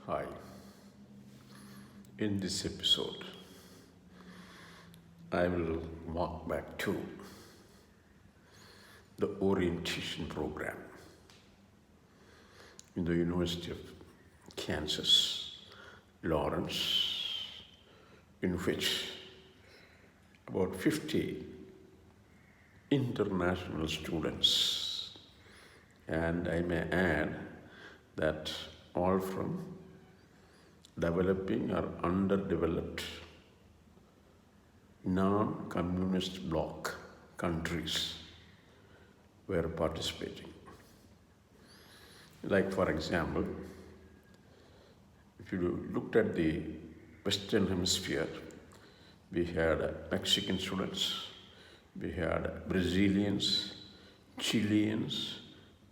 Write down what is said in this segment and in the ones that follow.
Hi. In this episode, I will walk back to the orientation program in the University of Kansas, Lawrence, in which about 50 international students, and I may add that all from developing or underdeveloped non-communist bloc countries were participating. Like for example, if you looked at the Western Hemisphere, we had Mexican students, we had Brazilians, Chileans,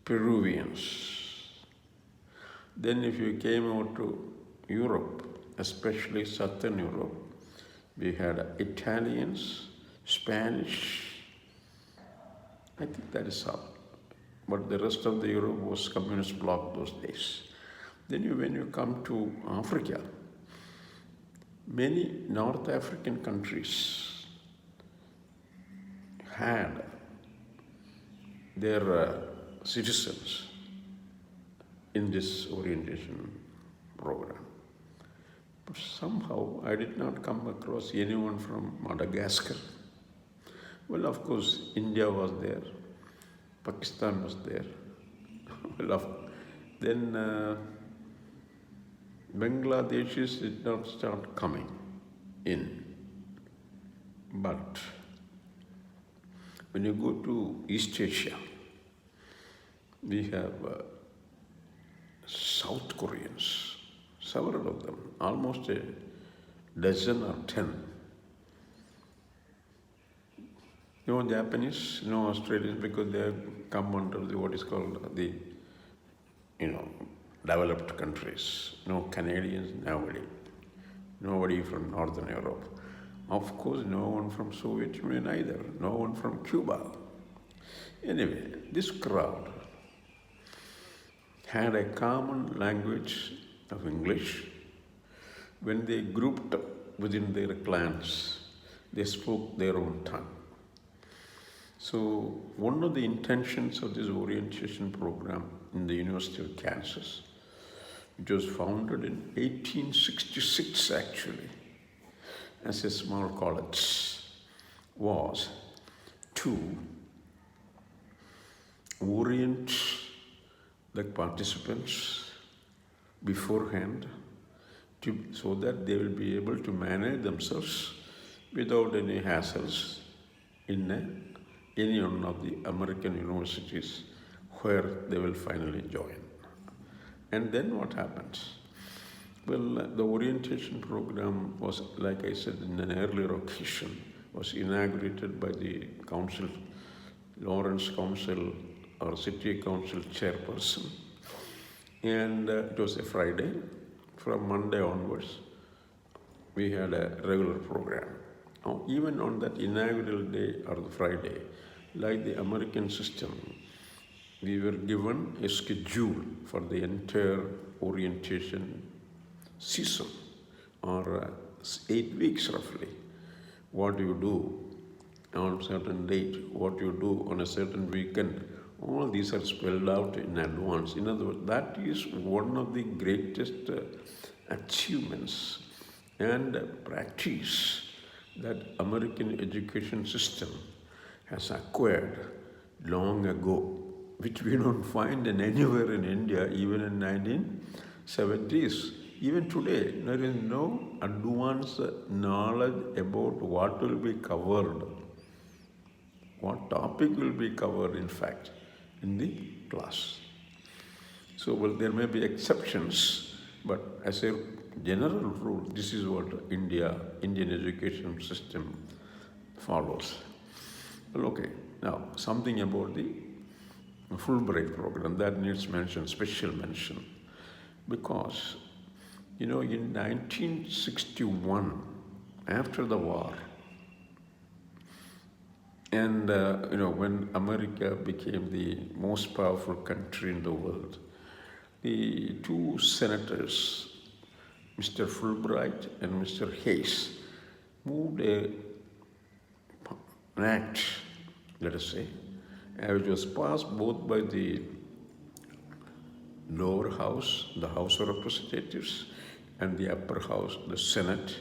Peruvians. Then if you came out to Europe, especially Southern Europe, we had Italians, Spanish. I think that is all. But the rest of the Europe was communist bloc those days. Then when you come to Africa, many North African countries had their citizens in this orientation program. But somehow I did not come across anyone from Madagascar. Well, of course, India was there, Pakistan was there. Then Bangladeshis did not start coming in. But when you go to East Asia, we have South Koreans, several of them, almost a dozen or 10. No Japanese, no Australians, because they have come under what is called the, developed countries. No Canadians, nobody from Northern Europe. Of course, no one from Soviet Union either, no one from Cuba. Anyway, this crowd had a common language of English. When they grouped up within their clans, they spoke their own tongue. So one of the intentions of this orientation program in the University of Kansas, it was founded in 1866 actually, as a small college, was to orient the participants beforehand so that they will be able to manage themselves without any hassles in any one of the American universities where they will finally join. And then what happens? Well, the orientation program was, like I said in an earlier occasion, was inaugurated by the council, Lawrence Council or City Council chairperson. And it was a Friday. From Monday onwards, we had a regular program. Now, even on that inaugural day or the Friday, like the American system, we were given a schedule for the entire orientation season, or 8 weeks roughly. What you do on a certain date, what you do on a certain weekend, all these are spelled out in advance. In other words, that is one of the greatest achievements and practice that American education system has acquired long ago, which we don't find anywhere in India, even in 1970s. Even today, there is no advanced knowledge about what will be covered, what topic will be covered, in fact, in the class. So, well, there may be exceptions, but as a general rule, this is what Indian education system follows. Well, okay, now something about the Fulbright program that needs mention, special mention, because, in 1961, after the war, and when America became the most powerful country in the world, the two senators Mr. Fulbright and Mr. Haynes moved an act, let us say, which was passed both by the lower house, the House of Representatives, and the upper house, the Senate,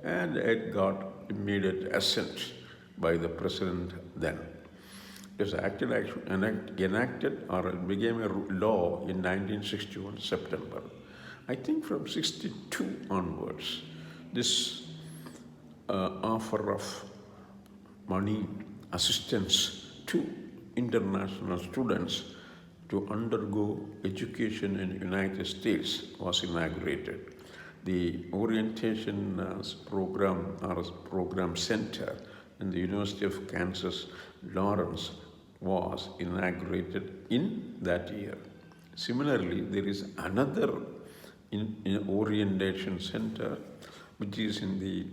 and it got immediate assent by the president then. It was enacted or it became a law in 1961 September. I think from 62 onwards, this offer of money assistance to international students to undergo education in the United States was inaugurated. The orientation program or program center in the University of Kansas, Lawrence, was inaugurated in that year. Similarly, there is another in orientation center which is in the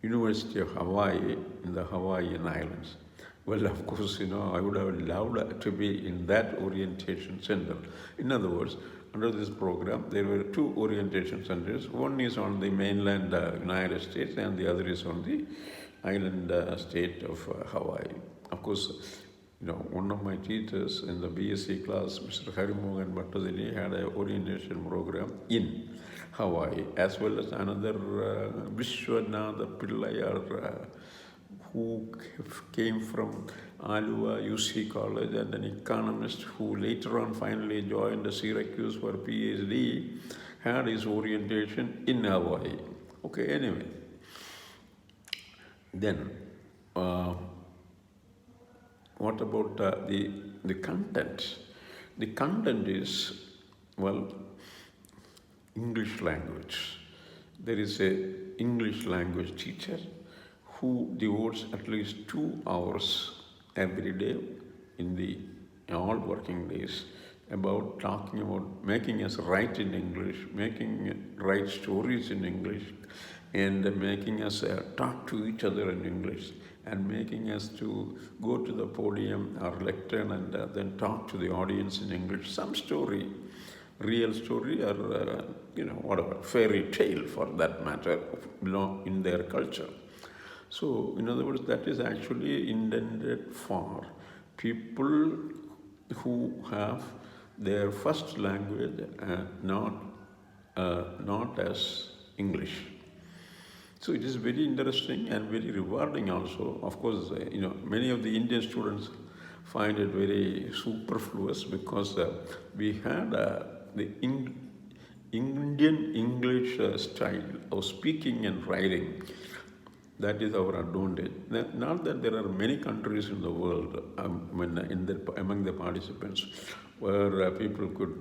University of Hawaii in the Hawaiian Islands. Well, of course, I would have loved to be in that orientation center. In other words, under this program, there were two orientation centers. One is on the mainland United States and the other is on the island state of Hawaii. Of course, one of my teachers in the BSc class, Mr. Harimohan Bhattadini, had an orientation program in Hawaii, as well as another Vishwanatha Pillayar, who came from Alua UC College and an economist who later on finally joined the Syracuse for PhD, had his orientation in Hawaii. Okay, anyway. Then, what about the content? The content is, English language. There is an English language teacher who devotes at least 2 hours every day in all working days about talking about making us write in English, write stories in English, and making us talk to each other in English, and making us to go to the podium or lectern and then talk to the audience in English, some story, real story or whatever, fairy tale for that matter, belong in their culture. So, in other words, that is actually intended for people who have their first language not as English. So it is very interesting and very rewarding also. Of course, many of the Indian students find it very superfluous because we had the Indian English style of speaking and writing. That is our advantage. Not that there are many countries in the world among the participants where people could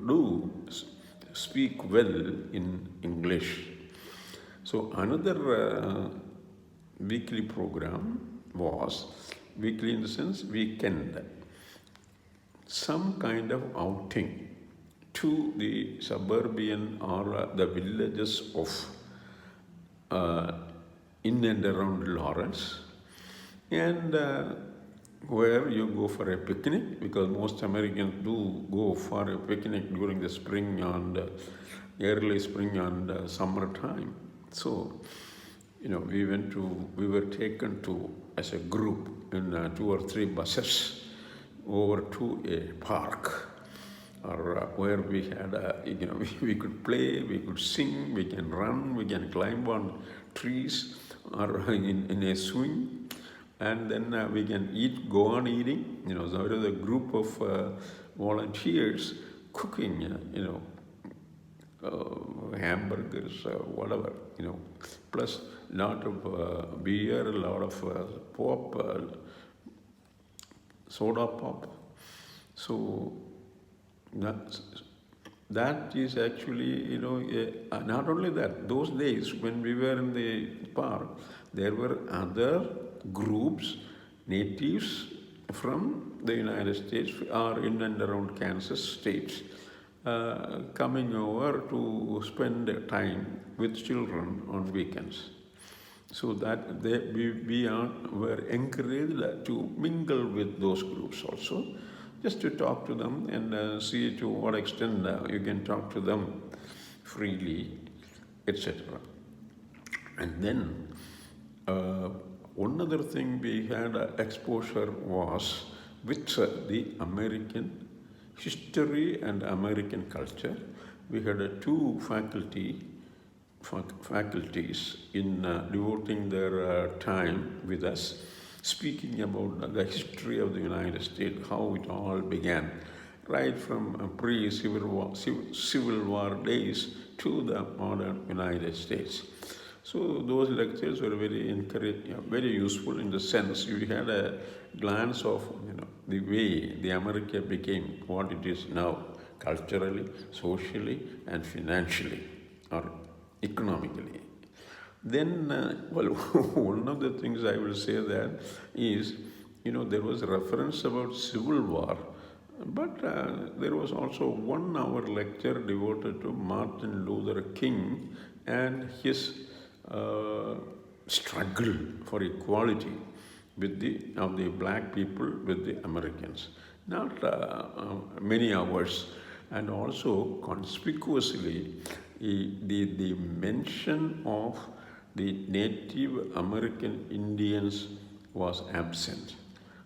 speak well in English. So another weekly program was, weekly in the sense weekend, some kind of outing to the suburban or the villages of in and around Lawrence, and where you go for a picnic, because most Americans do go for a picnic during the spring and early spring and summertime. So, we were taken to, as a group, in 2 or 3 buses over to a park, or where we had, we could play, we could sing, we can run, we can climb on trees, or in a swing, and then we can go on eating. So there is a group of volunteers cooking, hamburgers, whatever, plus a lot of beer, a lot of pop, soda pop. So that is actually, not only that, those days when we were in the park, there were other groups, natives from the United States or in and around Kansas states, coming over to spend time with children on weekends. So that we were encouraged to mingle with those groups also, just to talk to them and see to what extent you can talk to them freely. etc. And then one other thing we had exposure was with the American history and American culture. We had two faculties in devoting their time with us, speaking about the history of the United States, how it all began, right from Civil War days to the modern United States. So those lectures were very useful in the sense you had a glance of the way the America became what it is now, culturally, socially, and financially, or economically. Then, one of the things I will say that is, there was reference about Civil War, but there was also 1 hour lecture devoted to Martin Luther King and his struggle for equality of the black people with the Americans. Not many hours, and also conspicuously, the mention of the Native American Indians was absent.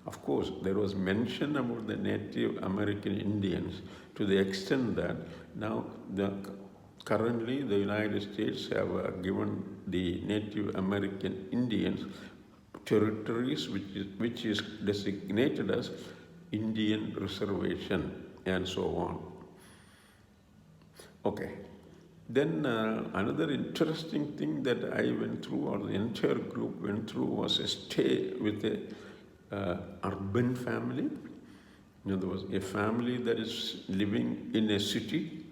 Of course, there was mention about the Native American Indians to the extent that now currently the United States have given the Native American Indians territories which is designated as Indian Reservation and so on. Okay. Then another interesting thing that I went through, or the entire group went through, was a stay with a urban family. In other words, a family that is living in a city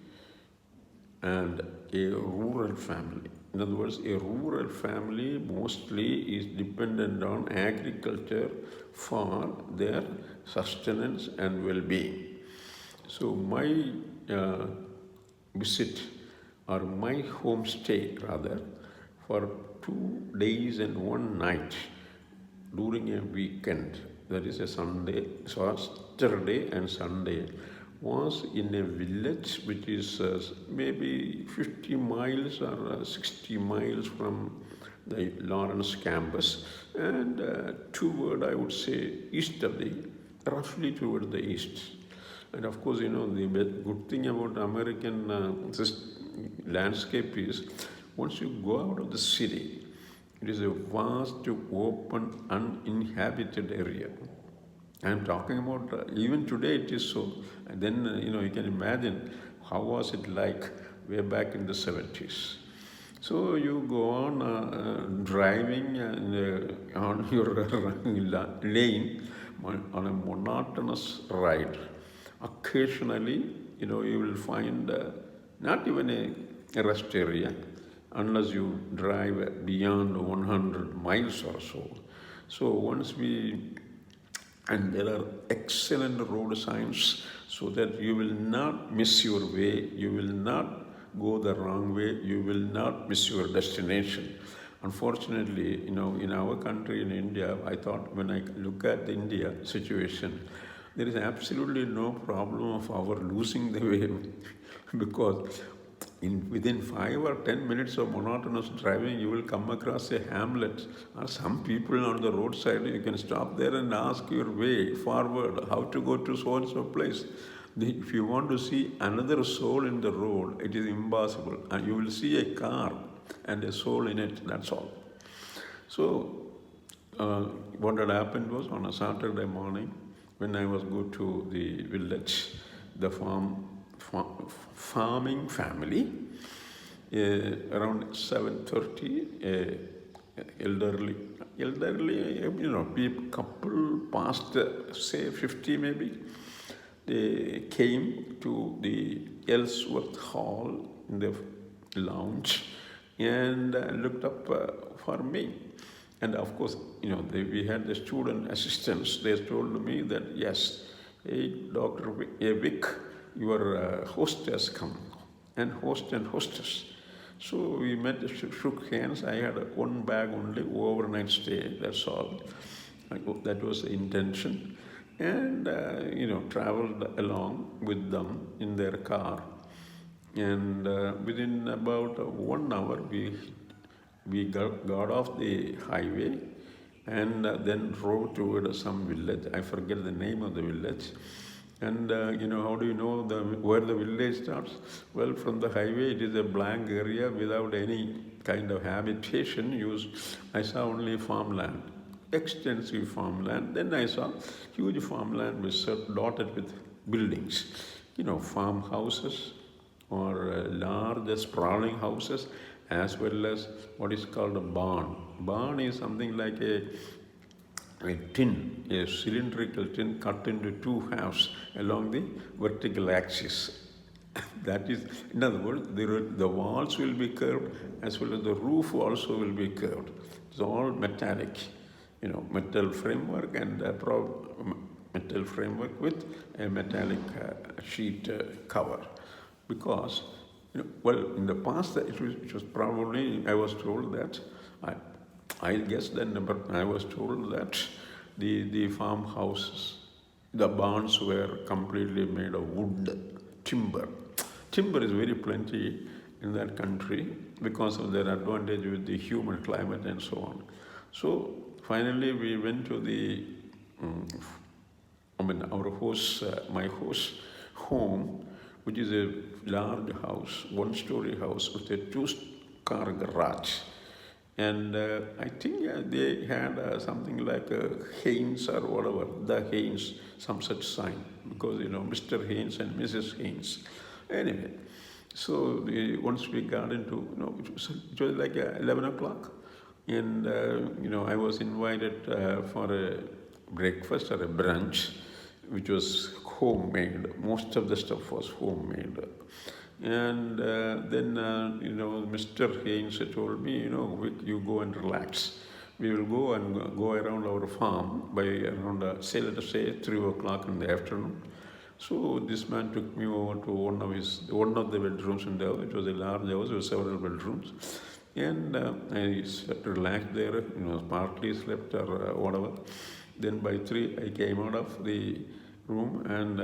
and a rural family. In other words, a rural family mostly is dependent on agriculture for their sustenance and well-being. So my visit, or my homestay rather, for 2 days and 1 night during a weekend, that is a Sunday, so Saturday and Sunday, was in a village which is maybe 50 miles or 60 miles from the Lawrence campus, and I would say, roughly toward the east. And of course, the good thing about American landscape is, once you go out of the city, it is a vast, open, uninhabited area. I'm talking about even today it is so. And then, you can imagine how was it like way back in the 70s. So you go on driving on your lane on a monotonous ride. Occasionally, you will find not even a rest area unless you drive beyond 100 miles or so. So and there are excellent road signs so that you will not miss your way, you will not go the wrong way, you will not miss your destination. Unfortunately, in our country, in India, I thought when I look at the India situation, there is absolutely no problem of our losing the way because within 5 or 10 minutes of monotonous driving, you will come across a hamlet or some people on the roadside. You can stop there and ask your way forward, how to go to so-and-so place. If you want to see another soul in the road, it is impossible. And you will see a car and a soul in it, that's all. So what had happened was, on a Saturday morning, when I was go to the village, the farming family, around 7:30, elderly, people, couple past, say 50 maybe, they came to the Ellsworth Hall in the lounge and looked up for me. And of course, we had the student assistants. They told me that, yes, hey, Dr. Vic, your host has come, and host and hostess. So we met, shook hands. I had one bag only, overnight stay, that's all. That was the intention. And, traveled along with them in their car And within about 1 hour, we got off the highway and then drove toward some village. I forget the name of the village. And how do you know where the village starts? Well, from the highway, it is a blank area without any kind of habitation used. I saw only farmland, extensive farmland. Then I saw huge farmland dotted with buildings, farmhouses or large sprawling houses, as well as what is called a barn. Barn is something like a tin, a cylindrical tin cut into two halves along the vertical axis. That is, in other words, the walls will be curved as well as the roof also will be curved. It's all metallic, metal framework and metal framework with a metallic sheet cover. Because, in the past, it was probably, I was told that, I guess then, but I was told that the farmhouses, the barns were completely made of wood, timber. Timber is very plenty in that country because of their advantage with the humid climate and so on. So finally we went to our host, my host's home, which is a large house, one-story house with a two-car garage. And I think they had something like a Haynes or whatever, the Haynes, some such sign, because, Mr. Haynes and Mrs. Haynes. Anyway, so once we got into, it was like 11 o'clock. And, I was invited for a breakfast or a brunch, which was homemade. Most of the stuff was homemade. And then, Mr. Haynes told me, you go and relax. We will go around our farm by around, let us say 3 o'clock in the afternoon. So this man took me over to one of the bedrooms in the house. It was a large house with several bedrooms. And I relaxed there, partly slept or whatever. Then by 3, I came out of the room and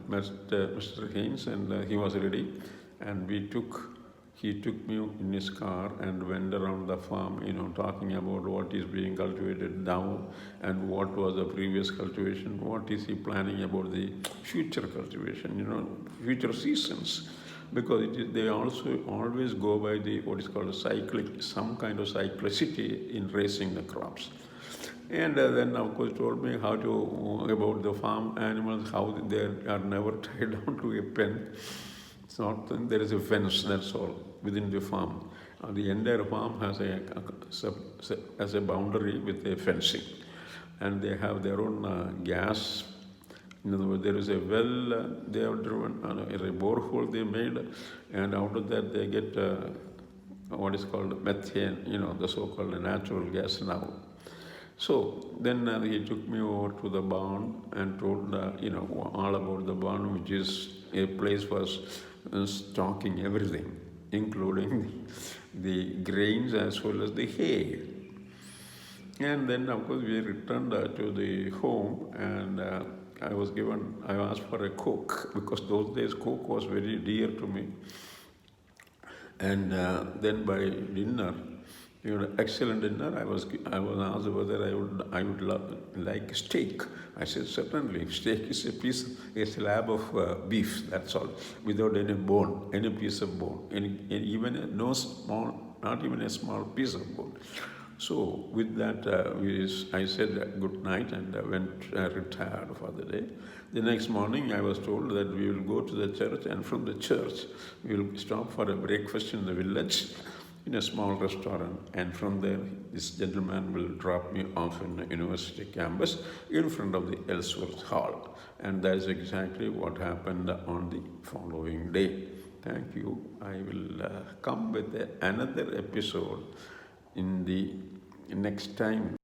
met Mr. Haynes, and he was ready. And he took me in his car and went around the farm, talking about what is being cultivated now and what was the previous cultivation, what is he planning about the future cultivation, future seasons. Because they also always go by what is called some kind of cyclicity in raising the crops. And then, of course, told me about the farm animals, how they are never tied down to a pen. It's not, there is a fence, that's all, within the farm. The entire farm has a boundary with a fencing. And they have their own gas. In other words, there is a well they have driven, a borehole they made, and out of that they get what is called methane, the so-called natural gas now. So then he took me over to the barn and told, all about the barn, which is a place for stocking everything, including the grains as well as the hay. And then, of course, we returned to the home, and I asked for a Coke, because those days Coke was very dear to me. And then by dinner, excellent dinner, I was asked whether I would like steak. I said, certainly, steak is a slab of beef, that's all, without any bone, any piece of bone, not even a small piece of bone. So with that, I said good night and retired for the day. The next morning, I was told that we will go to the church, and from the church, we will stop for a breakfast in the village, in a small restaurant, and from there, this gentleman will drop me off in the university campus in front of the Ellsworth Hall. And that is exactly what happened on the following day. Thank you. I will come with another episode in the next time.